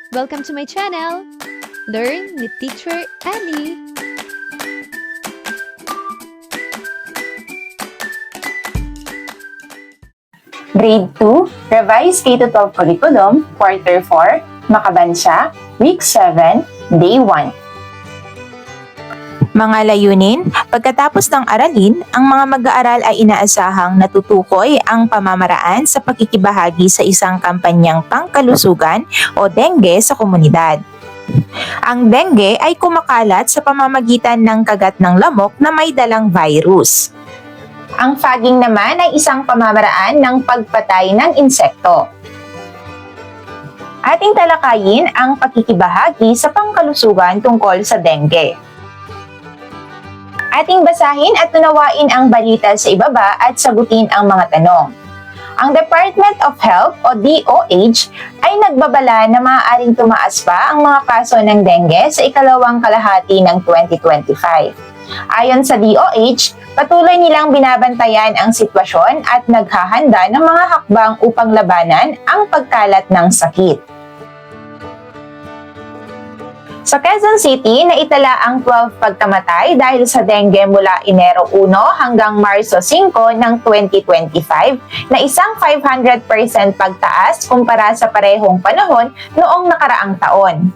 Welcome to my channel! Learn with Teacher Ali! Grade 2, Revised K-12 Curriculum, Quarter 4, Makabansya, Week 7, Day 1. Mga layunin, pagkatapos ng aralin, ang mga mag-aaral ay inaasahang natutukoy ang pamamaraan sa pakikibahagi sa isang kampanyang pangkalusugan o dengue sa komunidad. Ang dengue ay kumakalat sa pamamagitan ng kagat ng lamok na may dalang virus. Ang fogging naman ay isang pamamaraan ng pagpatay ng insekto. Ating talakayin ang pakikibahagi sa pangkalusugan tungkol sa dengue. Ating basahin at unawain ang balita sa ibaba at sagutin ang mga tanong. Ang Department of Health o DOH ay nagbabala na maaaring tumaas pa ang mga kaso ng dengue sa ikalawang kalahati ng 2025. Ayon sa DOH, patuloy nilang binabantayan ang sitwasyon at naghahanda ng mga hakbang upang labanan ang pagkalat ng sakit. Sa Quezon City, naitala ang 12 pagkamatay dahil sa dengue mula Enero 1 hanggang Marso 5 ng 2025 na isang 500% pagtaas kumpara sa parehong panahon noong nakaraang taon.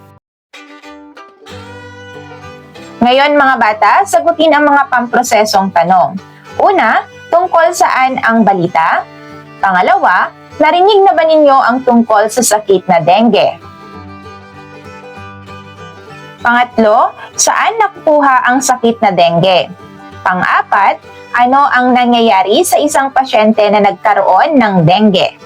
Ngayon mga bata, sagutin ang mga pamprosesong tanong. Una, tungkol saan ang balita? Pangalawa, narinig na ba ninyo ang tungkol sa sakit na dengue? Pangatlo, saan nakukuha ang sakit na dengue? Pang-apat, ano ang nangyayari sa isang pasyente na nagkaroon ng dengue?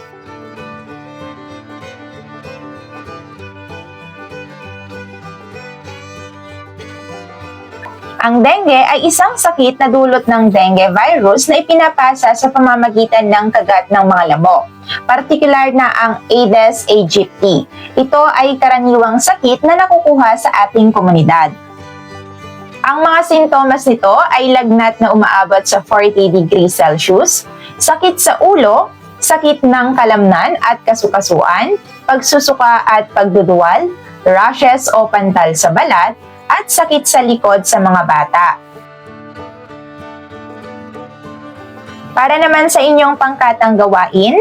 Ang dengue ay isang sakit na dulot ng dengue virus na ipinapasa sa pamamagitan ng kagat ng mga lamok, partikular na ang Aedes aegypti. Ito ay karaniwang sakit na nakukuha sa ating komunidad. Ang mga sintomas nito ay lagnat na umaabot sa 40 degrees Celsius, sakit sa ulo, sakit ng kalamnan at kasukasuan, pagsusuka at pagduduwal, rashes o pantal sa balat, at sakit sa likod sa mga bata. Para naman sa inyong pangkatang gawain,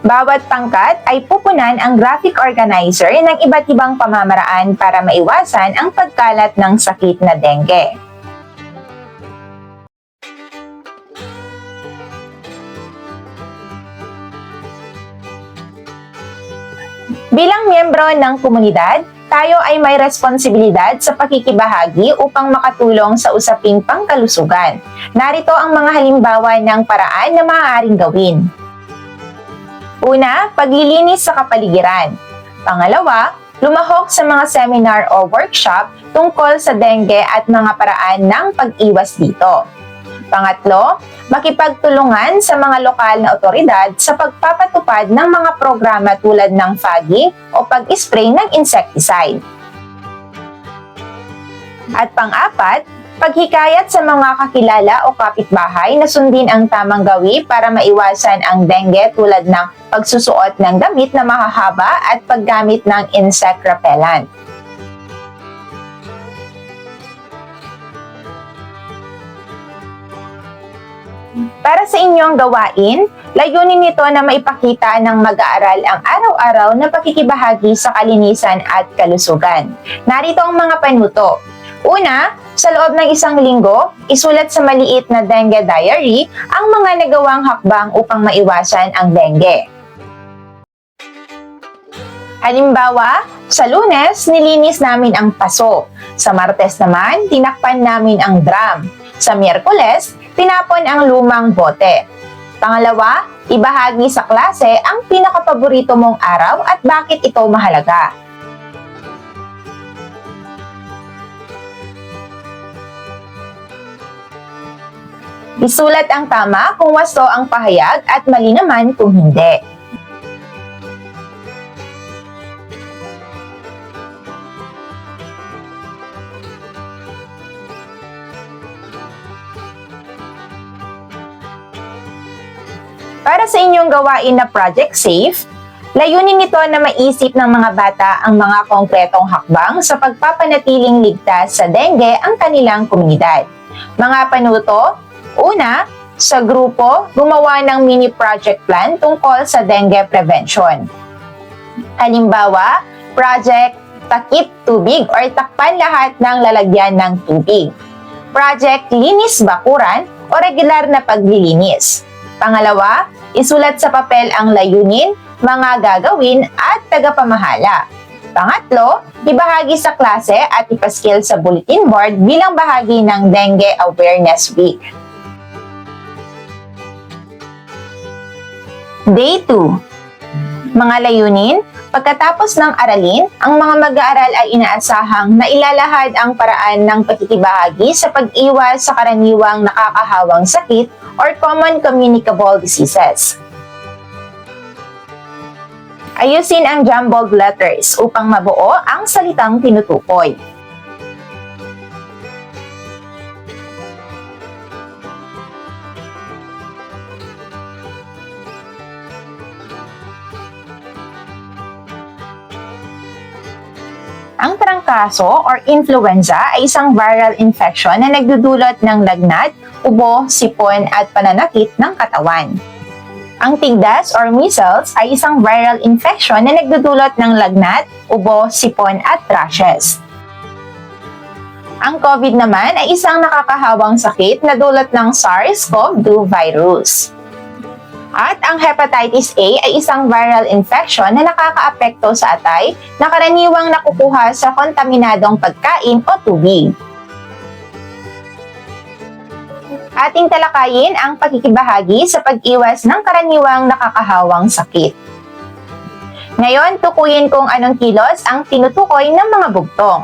bawat pangkat ay pupunan ang graphic organizer ng iba't ibang pamamaraan para maiwasan ang pagkalat ng sakit na dengue. Bilang miyembro ng komunidad, tayo ay may responsibilidad sa pakikibahagi upang makatulong sa usaping pangkalusugan. Narito ang mga halimbawa ng paraan na maaaring gawin. Una, paglilinis sa kapaligiran. Pangalawa, lumahok sa mga seminar o workshop tungkol sa dengue at mga paraan ng pag-iwas dito. Pangatlo, makipagtulungan sa mga lokal na otoridad sa pagpapatupad ng mga programa tulad ng fogging o pag-spray ng insecticide. At pang-apat, paghikayat sa mga kakilala o kapitbahay na sundin ang tamang gawi para maiwasan ang dengue tulad ng pagsusuot ng damit na mahahaba at paggamit ng insect repellent. Para sa inyong gawain, layunin nito na maipakita ng mag-aaral ang araw-araw na pakikibahagi sa kalinisan at kalusugan. Narito ang mga panuto. Una, sa loob ng isang linggo, isulat sa maliit na dengue diary ang mga nagawang hakbang upang maiwasan ang dengue. Halimbawa, sa Lunes, nilinis namin ang paso. Sa Martes naman, tinakpan namin ang drum. Sa Miyerkules, tinapon ang lumang bote. Pangalawa, ibahagi sa klase ang pinakapaborito mong araw at bakit ito mahalaga. Isulat ang tama kung wasto ang pahayag at mali naman kung hindi. Para sa inyong gawain na Project Safe, Layunin nito na maisip ng mga bata ang mga konkretong hakbang sa pagpapanatiling ligtas sa dengue ang kanilang komunidad. Mga panuto, una, sa grupo, gumawa ng mini project plan tungkol sa dengue prevention. Halimbawa, project takip tubig or takpan lahat ng lalagyan ng tubig. Project linis bakuran o regular na paglilinis. Pangalawa, isulat sa papel ang layunin, mga gagawin at tagapamahala. Pangatlo, ibahagi sa klase at ipaskil sa bulletin board bilang bahagi ng Dengue Awareness Week. Day 2. Mga layunin. Pagkatapos ng aralin, ang mga mag-aaral ay inaasahang na ilalahad ang paraan ng pakikibahagi sa pag-iwas sa karaniwang nakakahawang sakit or common communicable diseases. Ayusin ang jumbled letters upang mabuo ang salitang tinutukoy. Ang trangkaso or influenza ay isang viral infection na nagdudulot ng lagnat, ubo, sipon at pananakit ng katawan. Ang tigdas or measles ay isang viral infection na nagdudulot ng lagnat, ubo, sipon at rashes. Ang COVID naman ay isang nakakahawang sakit na dulot ng SARS-CoV-2 virus. At ang hepatitis A ay isang viral infection na nakakaapekto sa atay na karaniwang nakukuha sa kontaminadong pagkain o tubig. Ating talakayin ang pakikibahagi sa pag-iwas ng karaniwang nakakahawang sakit. Ngayon, tukuyin kung anong kilos ang tinutukoy ng mga bugtong.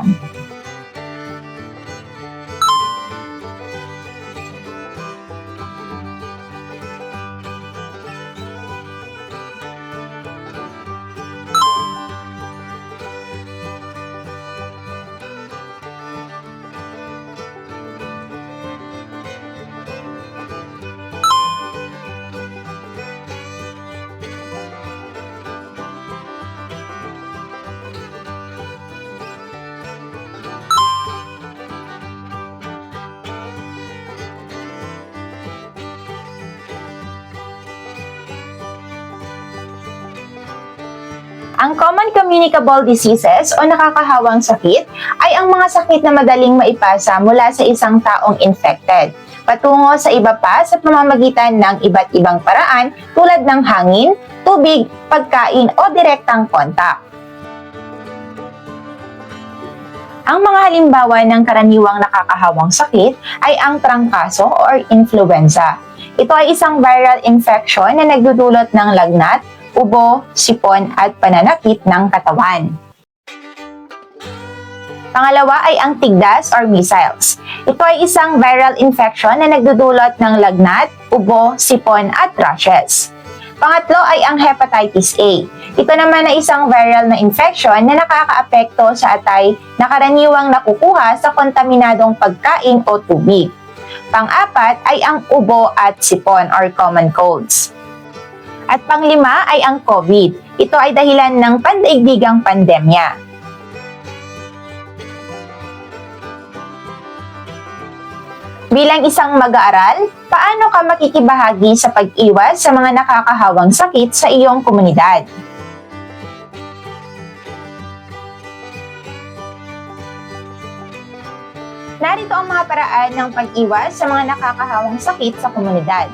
Ang common communicable diseases o nakakahawang sakit ay ang mga sakit na madaling maipasa mula sa isang taong infected patungo sa iba pa sa pamamagitan ng iba't ibang paraan tulad ng hangin, tubig, pagkain o direktang kontak. Ang mga halimbawa ng karaniwang nakakahawang sakit ay ang trangkaso or influenza. Ito ay isang viral infection na nagdudulot ng lagnat, ubo, sipon at pananakit ng katawan. Pangalawa ay ang tigdas or measles. Ito ay isang viral infection na nagdudulot ng lagnat, ubo, sipon at rashes. Pangatlo ay ang hepatitis A. Ito naman ay isang viral na infection na nakakaapekto sa atay na karaniwang nakukuha sa kontaminadong pagkain o tubig. Pang-apat ay ang ubo at sipon or common colds. At panglima ay ang COVID. Ito ay dahilan ng pandaigdigang pandemya. Bilang isang mag-aaral, paano ka makikibahagi sa pag-iwas sa mga nakakahawang sakit sa iyong komunidad? Narito ang mga paraan ng pag-iwas sa mga nakakahawang sakit sa komunidad.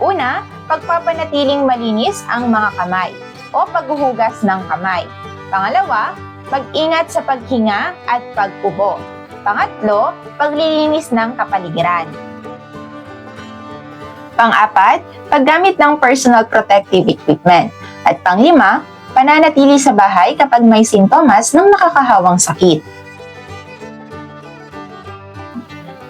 Una, pagpapanatiling malinis ang mga kamay o paghuhugas ng kamay. Pangalawa, mag-ingat sa paghinga at pag-ubo. Pangatlo, paglilinis ng kapaligiran. Pang-apat, paggamit ng personal protective equipment. At panglima, pananatili sa bahay kapag may sintomas ng nakakahawang sakit.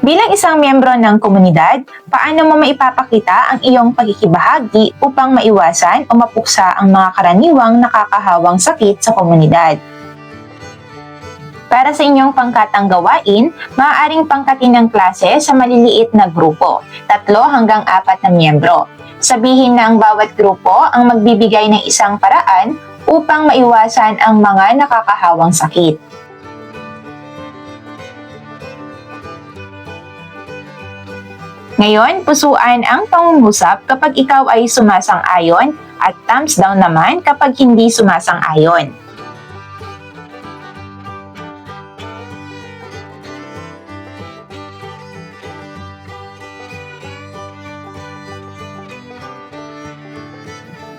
Bilang isang miyembro ng komunidad, paano mo maipapakita ang iyong pagkikibahagi upang maiwasan o mapuksa ang mga karaniwang nakakahawang sakit sa komunidad? Para sa inyong pangkatang gawain, maaaring pangkatin ng klase sa maliliit na grupo, 3 hanggang 4 na miyembro. Sabihin na ang bawat grupo ang magbibigay ng isang paraan upang maiwasan ang mga nakakahawang sakit. Ngayon, pusuan ang pangungusap kapag ikaw ay sumasang-ayon at thumbs down naman kapag hindi sumasang-ayon.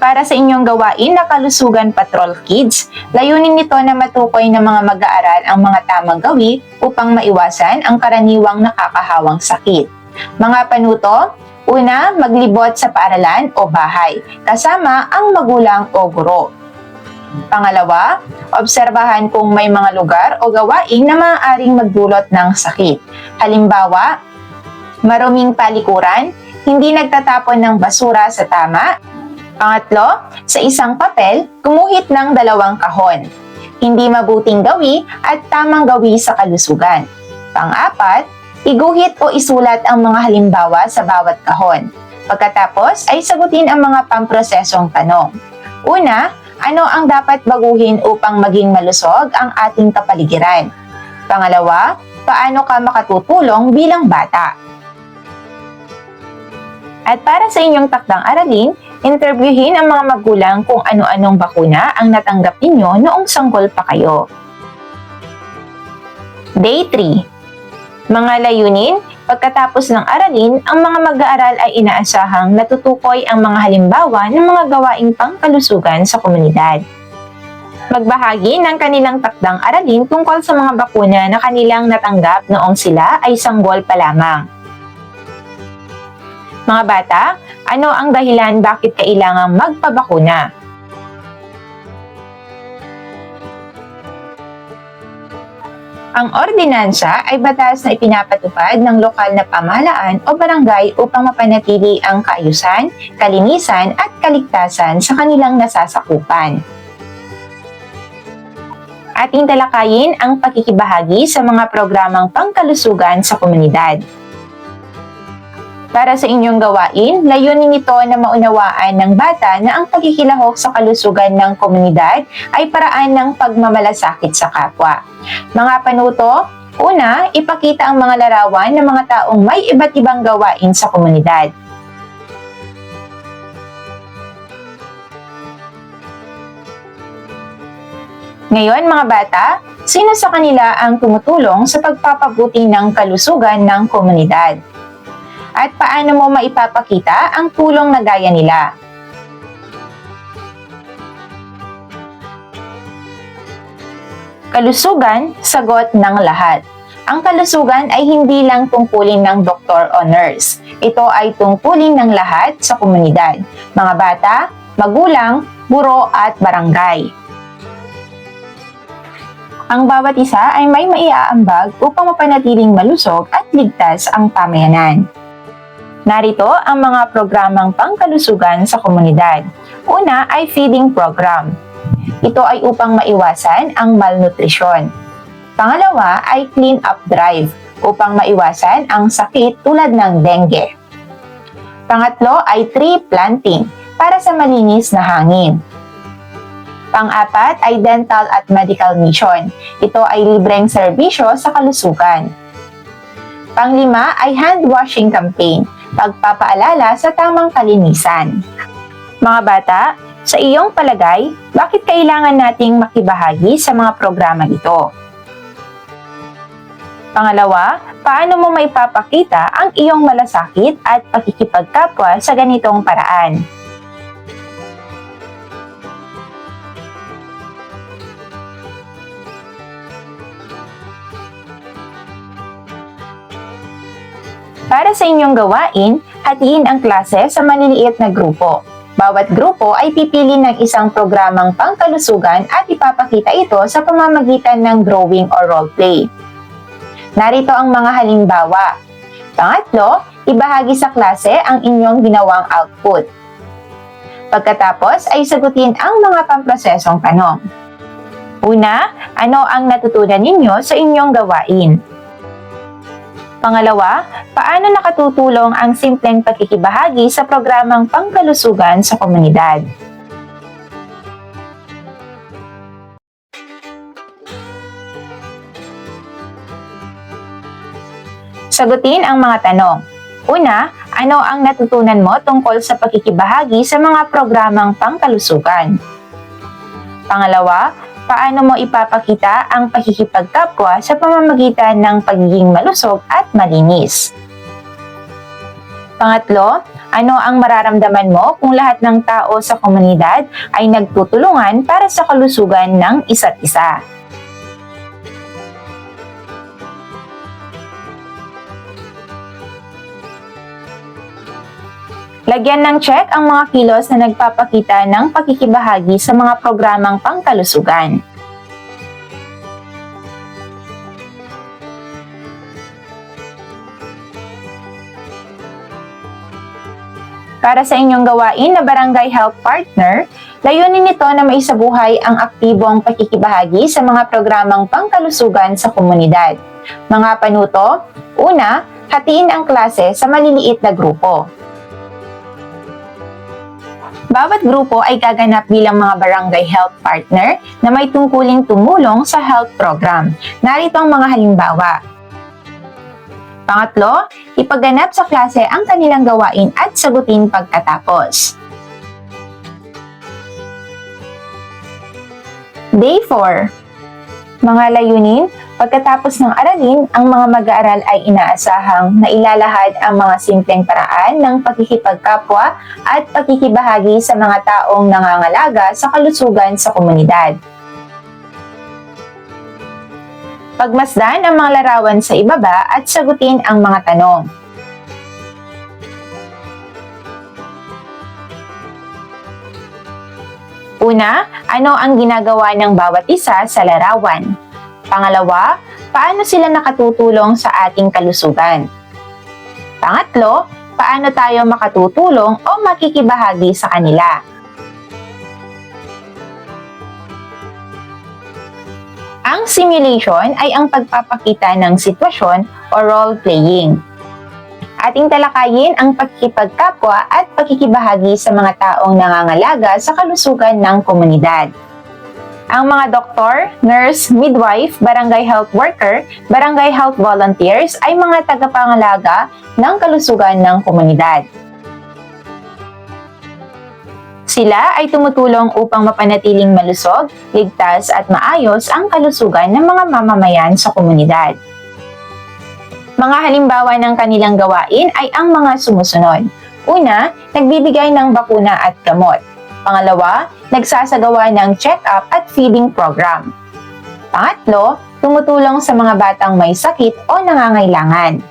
Para sa inyong gawain na Kalusugan Patrol Kids, layunin nito na matukoy ng mga mag-aaral ang mga tamang gawi upang maiwasan ang karaniwang nakakahawang sakit. Mga panuto, una, maglibot sa paaralan o bahay, kasama ang magulang o guro. Pangalawa, obserbahan kung may mga lugar o gawain na maaaring magdulot ng sakit. Halimbawa, maruming palikuran, hindi nagtatapon ng basura sa tama. Pangatlo, sa isang papel, gumuhit ng 2 kahon. Hindi mabuting gawi at tamang gawi sa kalusugan. Pang-apat, iguhit o isulat ang mga halimbawa sa bawat kahon. Pagkatapos ay sagutin ang mga pamprosesong tanong. Una, ano ang dapat baguhin upang maging malusog ang ating kapaligiran? Pangalawa, paano ka makatutulong bilang bata? At para sa inyong takdang aralin, interviewin ang mga magulang kung ano-anong bakuna ang natanggap ninyo noong sanggol pa kayo. Day 3. Mga layunin, pagkatapos ng aralin, ang mga mag-aaral ay inaasahang natutukoy ang mga halimbawa ng mga gawaing pangkalusugan sa komunidad. Magbahagi ng kanilang takdang aralin tungkol sa mga bakuna na kanilang natanggap noong sila ay sanggol pa lamang. Mga bata, ano ang dahilan bakit kailangang magpabakuna? Ang ordinansa ay batas na ipinapatupad ng lokal na pamahalaan o barangay upang mapanatili ang kaayusan, kalinisan at kaligtasan sa kanilang nasasakupan. Ating talakayin ang pakikibahagi sa mga programang pangkalusugan sa komunidad. Para sa inyong gawain, layunin nito na maunawaan ng bata na ang pagkikilahok sa kalusugan ng komunidad ay paraan ng pagmamalasakit sa kapwa. Mga panuto, una, ipakita ang mga larawan ng mga taong may iba't ibang gawain sa komunidad. Ngayon mga bata, sino sa kanila ang tumutulong sa pagpapabuti ng kalusugan ng komunidad? At paano mo maipapakita ang tulong na gaya nila? Kalusugan, sagot ng lahat. Ang kalusugan ay hindi lang tungkulin ng doktor o nurse. Ito ay tungkulin ng lahat sa komunidad, mga bata, magulang, guro at barangay. Ang bawat isa ay may maiaambag upang mapanatiling malusog at ligtas ang pamayanan. Narito ang mga programang pangkalusugan sa komunidad. Una ay feeding program. Ito ay upang maiwasan ang malnutrisyon. Pangalawa ay clean up drive upang maiwasan ang sakit tulad ng dengue. Pangatlo ay tree planting para sa malinis na hangin. Pang-apat ay dental at medical mission. Ito ay libreng serbisyo sa kalusugan. Pang-lima ay hand washing campaign, pagpapaalala sa tamang kalinisan. Mga bata, sa iyong palagay, bakit kailangan nating makibahagi sa mga programa ito? Pangalawa, paano mo maipapakita ang iyong malasakit at pakikipagkapwa sa ganitong paraan? Para sa inyong gawain, hatiin ang klase sa maliliit na grupo. Bawat grupo ay pipili ng isang programang pangkalusugan at ipapakita ito sa pamamagitan ng drawing o roleplay. Narito ang mga halimbawa. Pangatlo, ibahagi sa klase ang inyong ginawang output. Pagkatapos ay sagutin ang mga pamprosesong tanong. Una, ano ang natutunan ninyo sa inyong gawain? Pangalawa, paano nakatutulong ang simpleng pagkikibahagi sa programang pangkalusugan sa komunidad? Sagutin ang mga tanong. Una, ano ang natutunan mo tungkol sa pakikibahagi sa mga programang pangkalusugan? Pangalawa, paano mo ipapakita ang pakikipagkapwa sa pamamagitan ng pagiging malusog at malinis? Pangatlo, ano ang mararamdaman mo kung lahat ng tao sa komunidad ay nagtutulungan para sa kalusugan ng isa't isa? Lagyan ng check ang mga kilos na nagpapakita ng pakikibahagi sa mga programang pangkalusugan. Para sa inyong gawain na Barangay Health Partner, layunin nito na maisabuhay ang aktibong pakikibahagi sa mga programang pangkalusugan sa komunidad. Mga panuto, una, hatiin ang klase sa maliliit na grupo. Bawat grupo ay gaganap bilang mga barangay health partner na may tungkuling tumulong sa health program. Narito ang mga halimbawa. Pangatlo, ipaganap sa klase ang kanilang gawain at sagutin pagkatapos. Day 4. Mga layunin, pagkatapos ng aralin, ang mga mag-aaral ay inaasahang na ilalahad ang mga simpleng paraan ng pakikipagkapwa at pakikibahagi sa mga taong nangangalaga sa kalusugan sa komunidad. Pagmasdan ang mga larawan sa ibaba at sagutin ang mga tanong. Una, ano ang ginagawa ng bawat isa sa larawan? Pangalawa, paano sila nakatutulong sa ating kalusugan? Pangatlo, paano tayo makatutulong o makikibahagi sa kanila? Ang simulation ay ang pagpapakita ng sitwasyon o role-playing. Ating talakayin ang pakikipagkapwa at pakikibahagi sa mga taong nangangalaga sa kalusugan ng komunidad. Ang mga doktor, nurse, midwife, barangay health worker, barangay health volunteers ay mga tagapangalaga ng kalusugan ng komunidad. Sila ay tumutulong upang mapanatiling malusog, ligtas at maayos ang kalusugan ng mga mamamayan sa komunidad. Mga halimbawa ng kanilang gawain ay ang mga sumusunod. Una, nagbibigay ng bakuna at gamot. Pangalawa, nagsasagawa ng check-up at feeding program. Pangatlo, tumutulong sa mga batang may sakit o nangangailangan.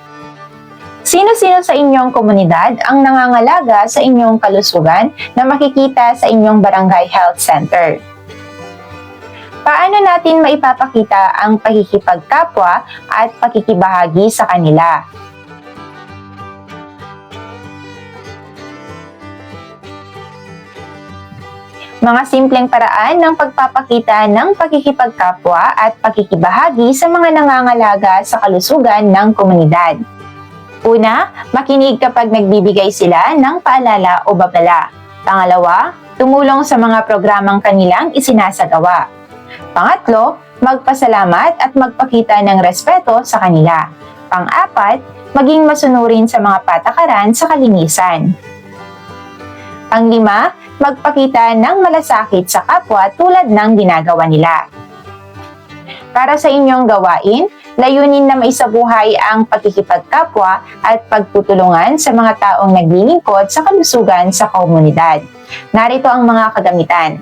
Sino-sino sa inyong komunidad ang nangangalaga sa inyong kalusugan na makikita sa inyong barangay health center? Paano natin maipapakita ang pakikipagkapwa at pakikibahagi sa kanila? Mga simpleng paraan ng pagpapakita ng pakikipagkapwa at pakikibahagi sa mga nangangalaga sa kalusugan ng komunidad. Una, makinig kapag nagbibigay sila ng paalala o babala. Pangalawa, tumulong sa mga programang kanilang isinasagawa. Pangatlo, magpasalamat at magpakita ng respeto sa kanila. Pang-apat, maging masunurin sa mga patakaran sa kalinisan. Pang-lima, magpakita ng malasakit sa kapwa tulad ng ginagawa nila. Para sa inyong gawain, layunin na maisabuhay ang pakikipagkapwa at pagtutulungan sa mga taong naglilingkod sa kalusugan sa komunidad. Narito ang mga kagamitan.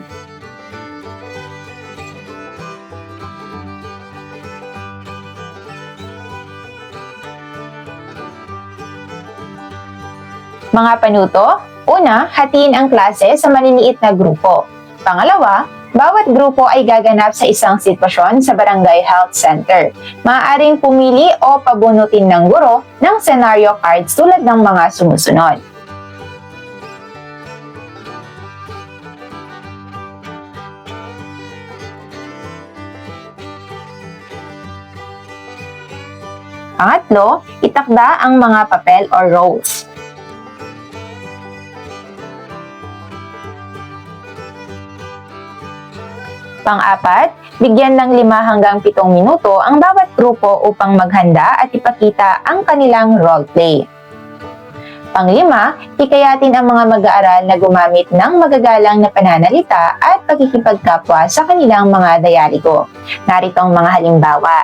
Mga panuto, una, hatiin ang klase sa maliliit na grupo. Pangalawa, bawat grupo ay gaganap sa isang sitwasyon sa Barangay Health Center. Maaaring pumili o pabunutin ng guro ng scenario cards tulad ng mga sumusunod. Pangatlo, itakda ang mga papel o roles. Pang-apat, bigyan ng 5 hanggang 7 minuto ang bawat grupo upang maghanda at ipakita ang kanilang roleplay. Pang-5, hikayatin ang mga mag-aaral na gumamit ng magagalang na pananalita at pagkikipagkapwa sa kanilang mga dialogo. Narito ang mga halimbawa.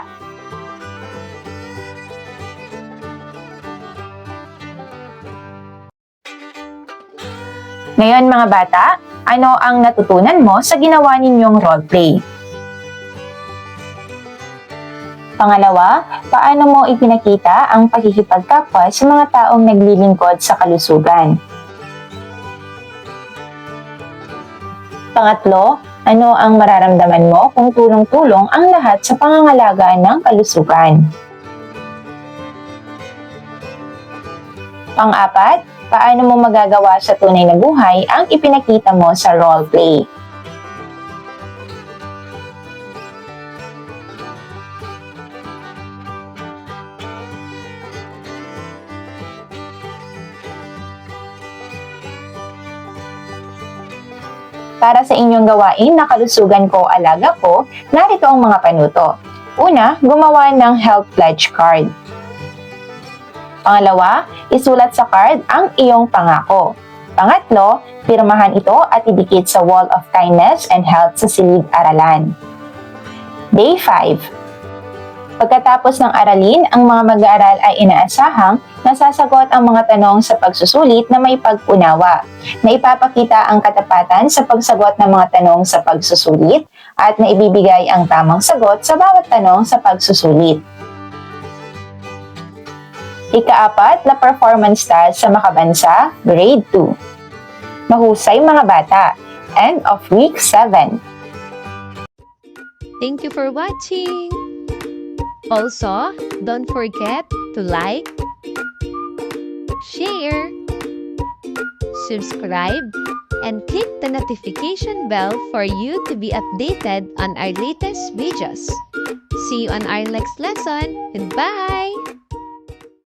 Ngayon mga bata, ano ang natutunan mo sa ginawa ninyong roleplay? Pangalawa, paano mo ipinakita ang pakikipagkapwa sa mga taong naglilingkod sa kalusugan? Pangatlo, ano ang mararamdaman mo kung tulong-tulong ang lahat sa pangangalaga ng kalusugan? Pang-apat, paano mo magagawa sa tunay na buhay ang ipinakita mo sa roleplay? Para sa inyong gawain na kalusugan ko, alaga ko, narito ang mga panuto. Una, gumawa ng health pledge card. Pangalawa, isulat sa card ang iyong pangako. Pangatlo, pirmahan ito at idikit sa Wall of Kindness and Health sa silid-aralan. Day 5. Pagkatapos ng aralin, ang mga mag-aaral ay inaasahang nasasagot ang mga tanong sa pagsusulit na may pag-unawa, na ipapakita ang katapatan sa pagsagot ng mga tanong sa pagsusulit at na ibibigay ang tamang sagot sa bawat tanong sa pagsusulit. Ika-4 na performance task sa Makabansa, Grade 2. Mahusay mga bata. End of Week 7. Thank you for watching! Also, don't forget to like, share, subscribe, and click the notification bell for you to be updated on our latest videos. See you on our next lesson. Goodbye!